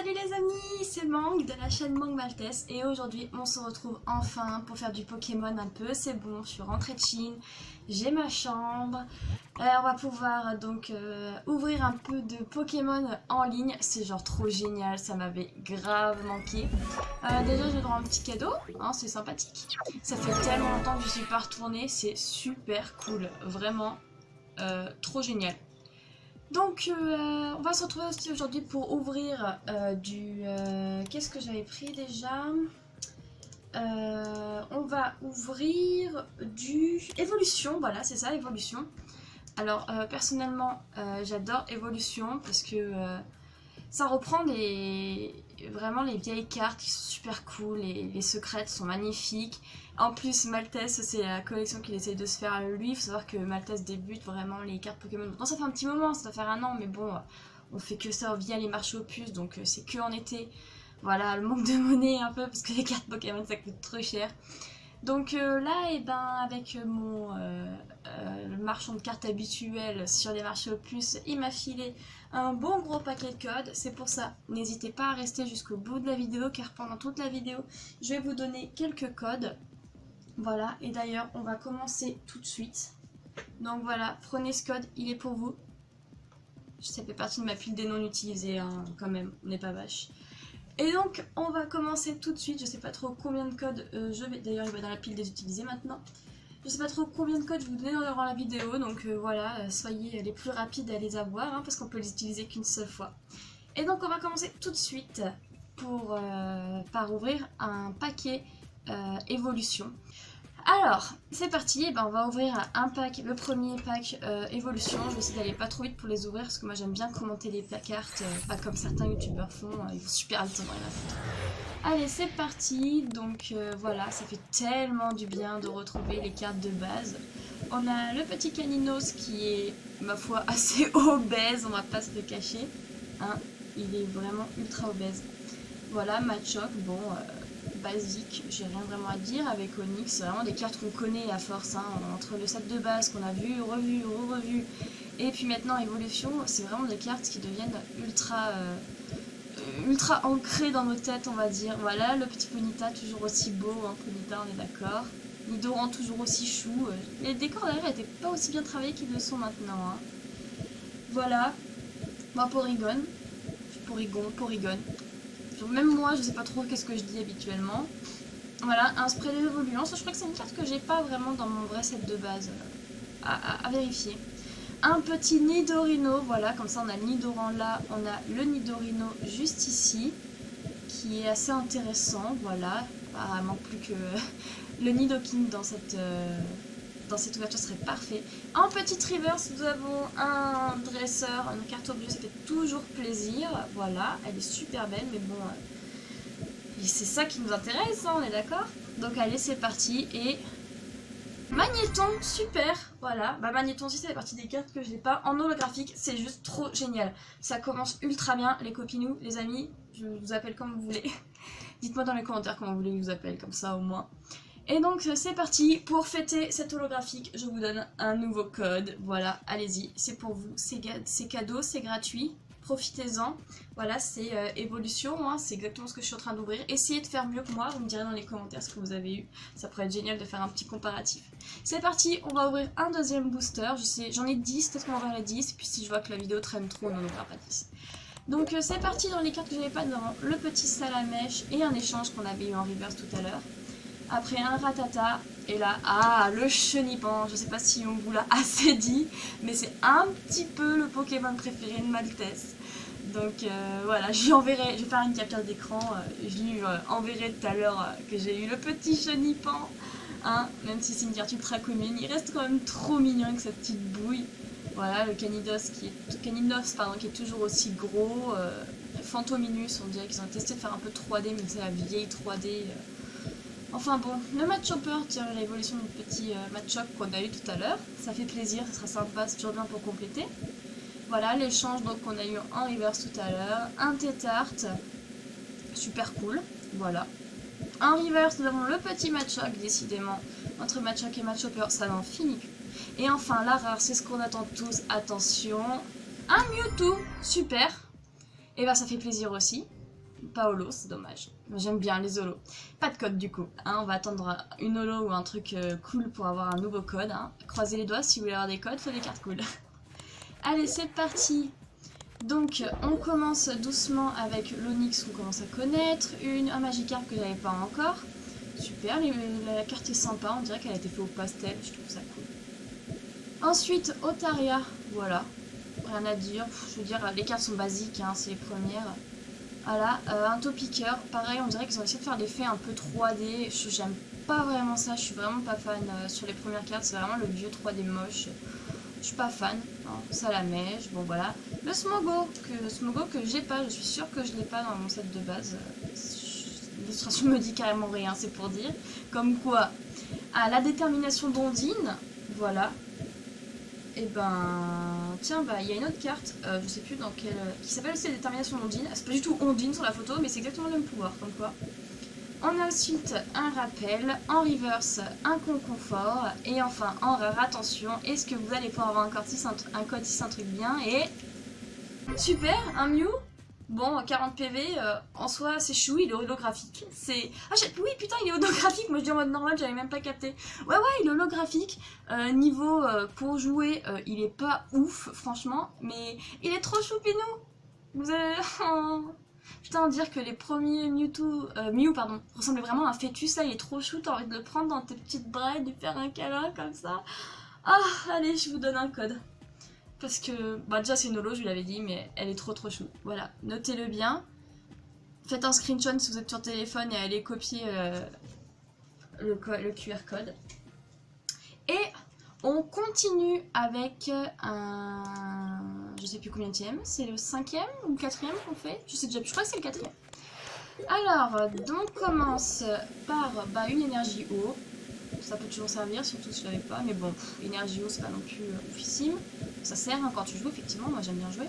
Salut les amis, c'est Mang de la chaîne Mang Maltese et aujourd'hui on se retrouve enfin pour faire du Pokémon un peu. C'est bon, je suis rentrée de Chine, j'ai ma chambre. On va pouvoir donc ouvrir un peu de Pokémon en ligne. C'est genre trop génial, ça m'avait grave manqué. Déjà j'ai droit à un petit cadeau, hein, c'est sympathique. Ça fait tellement longtemps que je suis pas retournée, c'est super cool, vraiment trop génial. Donc on va se retrouver aussi aujourd'hui pour ouvrir qu'est-ce que j'avais pris déjà? On va ouvrir du Évolution, voilà c'est ça, Évolution. Alors personnellement j'adore Évolution parce que ça reprend vraiment les vieilles cartes qui sont super cool, les secrètes sont magnifiques. En plus Maltese c'est la collection qu'il essaye de se faire lui, il faut savoir que Maltese débute vraiment les cartes Pokémon. Pourtant ça fait un petit moment, ça doit faire un an, mais bon on fait que ça via les marchés aux puces, donc c'est que en été. Voilà, le manque de monnaie un peu parce que les cartes Pokémon ça coûte trop cher. Donc là, et ben, avec le marchand de cartes habituel sur les marchés aux puces, il m'a filé un bon gros paquet de codes. C'est pour ça, n'hésitez pas à rester jusqu'au bout de la vidéo car pendant toute la vidéo, je vais vous donner quelques codes. Voilà, et d'ailleurs, on va commencer tout de suite. Donc voilà, prenez ce code, il est pour vous. Ça fait partie de ma pile des non utilisés, hein, quand même, on n'est pas vache. Et donc on va commencer tout de suite, je sais pas trop combien de codes je vais, d'ailleurs il va dans la pile des utilisés maintenant. Je sais pas trop combien de codes je vais vous donner dans la vidéo, donc voilà, soyez les plus rapides à les avoir, hein, parce qu'on peut les utiliser qu'une seule fois. Et donc on va commencer tout de suite par ouvrir un paquet Évolution. Alors, c'est parti, ben, on va ouvrir un pack, le premier pack Évolution. Je vais essayer d'aller pas trop vite pour les ouvrir parce que moi j'aime bien commenter les cartes, pas comme certains youtubeurs font, ils vont super vite, on rien à foutre. Allez, c'est parti, donc voilà, ça fait tellement du bien de retrouver les cartes de base. On a le petit Caninos qui est, ma foi, assez obèse, on va pas se le cacher. Hein, il est vraiment ultra obèse. Voilà, Machoke, bon... basique, j'ai rien vraiment à dire. Avec Onix, c'est vraiment des cartes qu'on connaît à force, hein, entre le set de base qu'on a vu, revu, revu, et puis maintenant Évolution, c'est vraiment des cartes qui deviennent ultra ancrées dans nos têtes, on va dire. Voilà, le petit Ponyta, toujours aussi beau, hein, Ponyta, on est d'accord. Nidoran, toujours aussi chou. Les décors d'ailleurs n'étaient pas aussi bien travaillés qu'ils le sont maintenant. Hein. Voilà, moi Porygon. Même moi, je sais pas trop qu'est-ce que je dis habituellement. Voilà, un spray d'évolution. Je crois que c'est une carte que j'ai pas vraiment dans mon vrai set de base. À vérifier. Un petit Nidorino, voilà, comme ça on a le Nidoran là, on a le Nidorino juste ici, qui est assez intéressant, voilà. Apparemment plus que le Nidoking dans cette ouverture serait parfait. En petite reverse, nous avons un dresseur, une carte bleue, ça fait toujours plaisir. Voilà, elle est super belle, mais bon, c'est ça qui nous intéresse, hein, on est d'accord? Donc allez, c'est parti, et... Magnéton, super, voilà. Bah Magnéton aussi, ça fait partie des cartes que je n'ai pas en holographique, c'est juste trop génial. Ça commence ultra bien, les copinous, les amis, je vous appelle comme vous voulez. Dites-moi dans les commentaires comment vous voulez que je vous appelle, comme ça au moins. Et donc c'est parti, pour fêter cette holographique, je vous donne un nouveau code. Voilà, allez-y, c'est pour vous, c'est cadeau, c'est gratuit, profitez-en. Voilà, c'est Évolution, hein, c'est exactement ce que je suis en train d'ouvrir. Essayez de faire mieux que moi, vous me direz dans les commentaires ce que vous avez eu. Ça pourrait être génial de faire un petit comparatif. C'est parti, on va ouvrir un deuxième booster. Je sais, j'en ai 10, peut-être qu'on va ouvrir les 10, puis si je vois que la vidéo traîne trop, on n'en ouvrira pas 10. Donc c'est parti, dans les cartes que j'avais pas devant, le petit Salamèche et un échange qu'on avait eu en reverse tout à l'heure. Après un Rattata, et là, le Chenipan, je sais pas si on vous l'a assez dit, mais c'est un petit peu le Pokémon préféré de Maltese. Donc voilà, je vais faire une capture d'écran, je lui enverrai tout à l'heure que j'ai eu le petit Chenipan, hein, même si c'est une carte ultra commune, il reste quand même trop mignon avec sa petite bouille. Voilà, le Caninos qui est toujours aussi gros, Fantominus, on dirait qu'ils ont testé de faire un peu 3D, mais c'est la vieille 3D... Enfin bon, le Machopper tient l'évolution du petit Machoke qu'on a eu tout à l'heure. Ça fait plaisir, ça sera sympa, c'est toujours bien pour compléter. Voilà, l'échange qu'on a eu en reverse tout à l'heure. Un Tétart, super cool, voilà. En reverse, nous avons le petit Machoke, décidément. Entre Machoke et Machopper, ça n'en finit plus. Et enfin, la rare, c'est ce qu'on attend tous, attention. Un Mewtwo, super. Et ben ça fait plaisir aussi. Pas holo, c'est dommage. J'aime bien les holos. Pas de code du coup. Hein, on va attendre une holo ou un truc cool pour avoir un nouveau code. Hein. Croisez les doigts, si vous voulez avoir des codes, faut des cartes cool. Allez, c'est parti. Donc, on commence doucement avec l'Onyx qu'on commence à connaître. Un Magikarp que j'avais pas encore. Super, la carte est sympa. On dirait qu'elle a été faite au pastel. Je trouve ça cool. Ensuite, Otaria. Voilà. Rien à dire. Je veux dire, les cartes sont basiques. Hein, c'est les premières. Voilà, un Topiqueur, pareil, on dirait qu'ils ont essayé de faire l'effet un peu 3D, j'aime pas vraiment ça, je suis vraiment pas fan sur les premières cartes, c'est vraiment le vieux 3D moche, je suis pas fan, hein, Salamèche, bon voilà. Le Smogo que j'ai pas, je suis sûre que je l'ai pas dans mon set de base, l'illustration me dit carrément rien, c'est pour dire, comme quoi, la détermination d'Ondine, voilà. Et ben, tiens, bah il y a une autre carte, je sais plus dans quelle, qui s'appelle aussi la détermination d'Ondine. C'est pas du tout Ondine sur la photo, mais c'est exactement le même pouvoir, comme quoi. On a ensuite un rappel, en reverse, un confort, et enfin en rare, attention, est-ce que vous allez pouvoir avoir un code 6, un truc bien, et... Super, un Mew. Bon, 40 PV, en soi, c'est chou, il est holographique. C'est... Ah, oui, putain, il est holographique. Moi, je dis en mode normal, j'avais même pas capté. Ouais, il est holographique. Niveau pour jouer, il est pas ouf, franchement. Mais il est trop choupinou. Vous avez... Putain, dire que les premiers Mew, pardon, ressemblaient vraiment à un fœtus, là, il est trop chou. T'as envie de le prendre dans tes petites bras et de lui faire un câlin comme ça. Ah, allez, je vous donne un code. Parce que, bah déjà c'est une holo, je vous l'avais dit, mais elle est trop chou. Voilà, notez-le bien. Faites un screenshot si vous êtes sur téléphone et allez copier le QR code. Et on continue avec un... Je sais plus combien de c'est le 5e ou le 4e qu'on fait. Je sais déjà plus, je crois que c'est le 4e. Alors, donc commence par une énergie eau. Ça peut toujours servir, surtout si je l'avais pas, mais bon, énergie eau c'est pas non plus oufissime. Ça sert hein, quand tu joues, effectivement, moi j'aime bien jouer.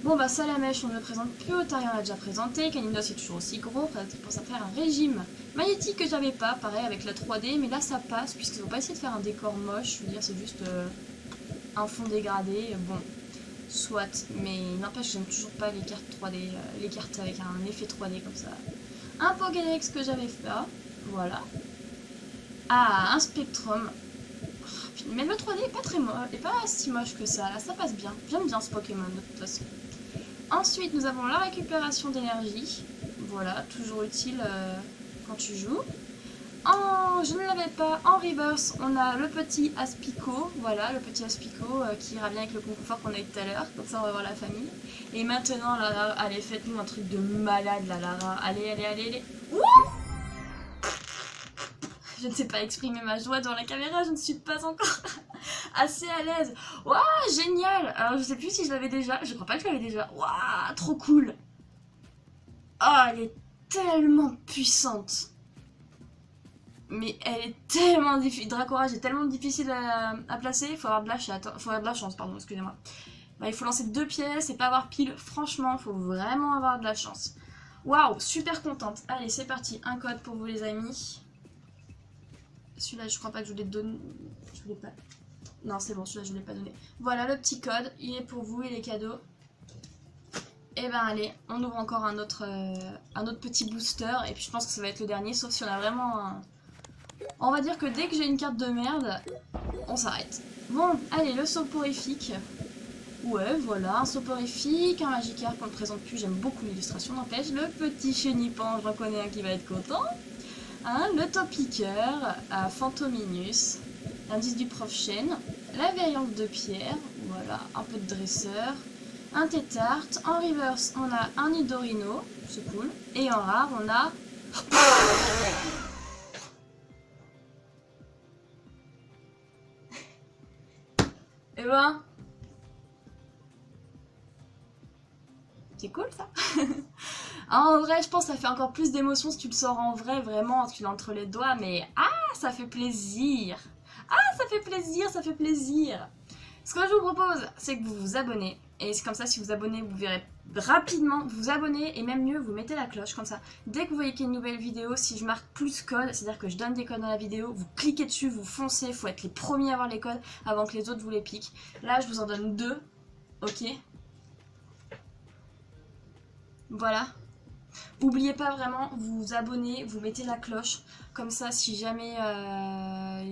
Bon bah Salamèche on ne le présente plus, Otaria on l'a déjà présenté, Caninos est toujours aussi gros, pour ça faire un régime magnétique que j'avais pas, pareil avec la 3D, mais là ça passe, puisqu'ils n'ont pas essayé de faire un décor moche, je veux dire c'est juste un fond dégradé, bon, soit, mais n'empêche que j'aime toujours pas les cartes 3D, les cartes avec un effet 3D comme ça. Un Pokédex que j'avais pas, voilà. Ah, un Spectrum. Mais le 3D est pas très moche, et pas si moche que ça, là, ça passe bien. J'aime bien ce Pokémon de toute façon. Ensuite, nous avons la récupération d'énergie. Voilà, toujours utile quand tu joues. Je ne l'avais pas, en reverse, on a le petit Aspico. Voilà, le petit Aspico qui ira bien avec le confort qu'on a eu tout à l'heure. Comme ça, on va voir la famille. Et maintenant, Lara, allez, faites-nous un truc de malade, là, Lara. Allez. Wouh! Je ne sais pas exprimer ma joie dans la caméra, je ne suis pas encore assez à l'aise. Waouh, génial! Alors je sais plus si je l'avais déjà, je crois pas que je l'avais déjà. Waouh, trop cool! Oh, elle est tellement puissante. Mais elle est tellement difficile. Dracorage est tellement difficile à placer, il faut avoir de la chance, pardon, excusez-moi. Bah, il faut lancer 2 pièces et pas avoir pile. Franchement, il faut vraiment avoir de la chance. Waouh, super contente. Allez, c'est parti. Un code pour vous les amis. Celui-là, je crois pas que je vous l'ai donné. Je voulais pas. Non, c'est bon, celui-là, je ne l'ai pas donné. Voilà le petit code. Il est pour vous et les cadeaux. Et ben allez, on ouvre encore un autre petit booster. Et puis je pense que ça va être le dernier, sauf si on a vraiment un... On va dire que dès que j'ai une carte de merde, on s'arrête. Bon, allez, le soporifique. Ouais, voilà, un soporifique, un Magikarp qu'on ne présente plus. J'aime beaucoup l'illustration, n'empêche. Le petit Chenipan, je reconnais un qui va être content. Hein, le Topiqueur, Fantominus, l'indice du prof Chêne, la variante de pierre, voilà, un peu de dresseur, un Tétart, en reverse on a un Nidorino, c'est cool, et en rare on a... Et ben... C'est cool ça. En vrai, je pense que ça fait encore plus d'émotion si tu le sors en vrai, vraiment, tu l'as entre les doigts, mais ça fait plaisir. Ça fait plaisir, ça fait plaisir. Ce que je vous propose, c'est que vous vous abonnez. Et c'est comme ça, si vous vous abonnez, vous verrez rapidement, vous abonnez, et même mieux, vous mettez la cloche, comme ça. Dès que vous voyez qu'il y a une nouvelle vidéo, si je marque plus code, c'est-à-dire que je donne des codes dans la vidéo, vous cliquez dessus, vous foncez, il faut être les premiers à avoir les codes avant que les autres vous les piquent. Là, je vous en donne 2, ok? Voilà. N'oubliez pas vraiment, vous vous abonnez, vous mettez la cloche. Comme ça, si jamais,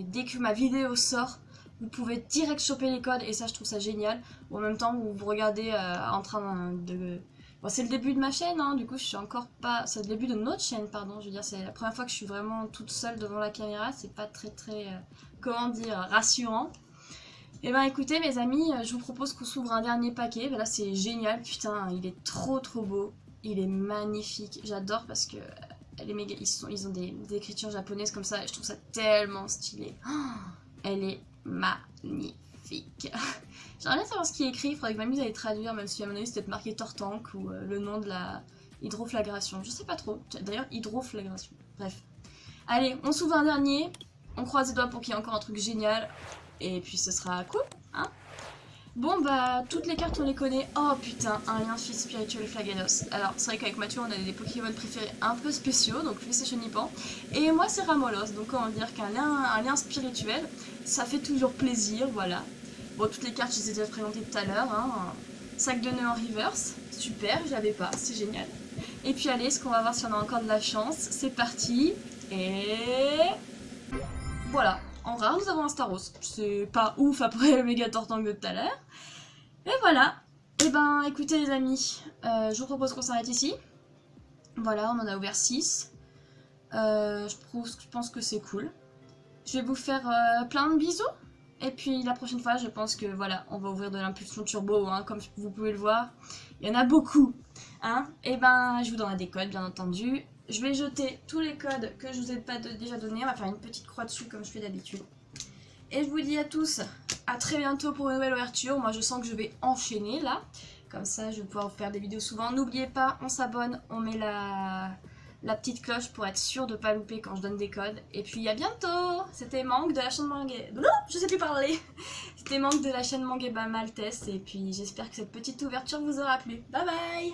dès que ma vidéo sort, vous pouvez direct choper les codes. Et ça, je trouve ça génial. En même temps, vous regardez en train de... Bon, c'est le début de ma chaîne, hein, du coup je suis encore pas... C'est le début de notre chaîne, pardon, je veux dire, c'est la première fois que je suis vraiment toute seule devant la caméra, c'est pas très comment dire, rassurant. Et ben écoutez mes amis, je vous propose qu'on s'ouvre un dernier paquet, ben là c'est génial, putain, il est trop beau, il est magnifique, j'adore parce que les méga, ils ont des écritures japonaises comme ça, et je trouve ça tellement stylé. Oh, elle est magnifique. J'aimerais bien savoir ce qui est écrit, il faudrait que je m'amuse à les traduire, même si à mon avis c'est peut-être marqué Tortank ou le nom de la hydroflagration, je sais pas trop. D'ailleurs, hydroflagration, bref. Allez, on s'ouvre un dernier, on croise les doigts pour qu'il y ait encore un truc génial, et puis ce sera cool, hein. Bon bah, toutes les cartes on les connaît. Oh putain, un lien fils spirituel Flagados. Alors c'est vrai qu'avec Mathieu on a des Pokémon préférés un peu spéciaux, donc lui c'est Chenipan. Et moi c'est Ramolos, donc comment dire qu'un lien spirituel, ça fait toujours plaisir, voilà. Bon, toutes les cartes je les ai déjà présentées tout à l'heure, hein. Sac de nœuds en reverse, super, je l'avais pas, c'est génial. Et puis allez, ce qu'on va voir si on a encore de la chance, c'est parti. Et... voilà. En rare, nous avons un Staros. C'est pas ouf après le méga Tortank de tout à l'heure. Et voilà. Et ben, écoutez les amis, je vous propose qu'on s'arrête ici. Voilà, on en a ouvert 6. Je pense que c'est cool. Je vais vous faire plein de bisous. Et puis la prochaine fois, je pense que voilà, on va ouvrir de l'impulsion turbo, hein, comme vous pouvez le voir. Il y en a beaucoup. Hein. Et ben, je vous donnerai des codes, bien entendu. Je vais jeter tous les codes que je vous ai pas déjà donnés. On va faire une petite croix dessus comme je fais d'habitude. Et je vous dis à tous, à très bientôt pour une nouvelle ouverture. Moi je sens que je vais enchaîner là. Comme ça je vais pouvoir vous faire des vidéos souvent. N'oubliez pas, on s'abonne, on met la petite cloche pour être sûr de ne pas louper quand je donne des codes. Et puis à bientôt. C'était Mangue de la chaîne Mangueba. Je sais plus parler. C'était Mangue de la chaîne Mangueba Maltese. Et puis j'espère que cette petite ouverture vous aura plu. Bye bye.